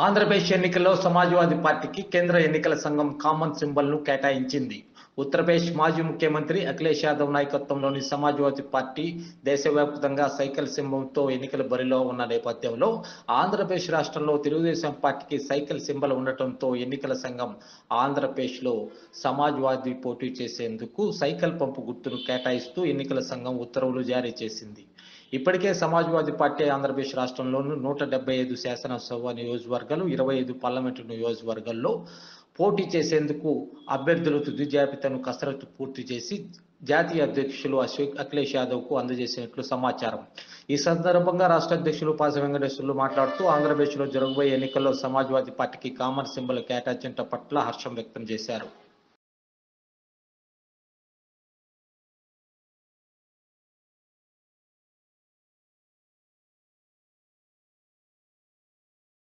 ఆంధ్రప్రదేశ్ ఎన్నికల్లో సమాజ్వాదీ పార్టీకి కేంద్ర ఎన్నికల సంఘం కామన్ సింబల్ ను కేటాయించింది. ఉత్తరప్రదేశ్ మాజీ ముఖ్యమంత్రి అఖిలేష్ యాదవ్ నాయకత్వంలోని సమాజ్వాదీ పార్టీ దేశవ్యాప్తంగా సైకిల్ సింబల్తో ఎన్నికల బరిలో ఉన్న నేపథ్యంలో ఆంధ్రప్రదేశ్ రాష్ట్రంలో తెలుగుదేశం పార్టీకి సైకిల్ సింబల్ ఉండటంతో ఎన్నికల సంఘం ఆంధ్రప్రదేశ్లో సమాజ్వాదీ పోటీ చేసేందుకు సైకిల్ పంపు గుర్తును కేటాయిస్తూ ఎన్నికల సంఘం ఉత్తర్వులు జారీ చేసింది. ఇప్పటికే సమాజ్వాదీ పార్టీ ఆంధ్రప్రదేశ్ రాష్ట్రంలోని 175 శాసనసభ నియోజకవర్గాలు, 25 పార్లమెంటు నియోజకవర్గాల్లో పోటీ చేసేందుకు అభ్యర్థుల తుది జాబితాను కసరత్తు పూర్తి చేసి జాతీయ అధ్యక్షులు అఖిలేష్ యాదవ్ కు అందజేసినట్లు సమాచారం. ఈ సందర్భంగా రాష్ట్ర అధ్యక్షులు పాస వెంకటేశ్వర్లు మాట్లాడుతూ ఆంధ్రప్రదేశ్లో జరగబోయే ఎన్నికల్లో సమాజ్వాదీ పార్టీకి కామన్ సింబల్ కేటాయించడం పట్ల హర్షం వ్యక్తం చేశారు.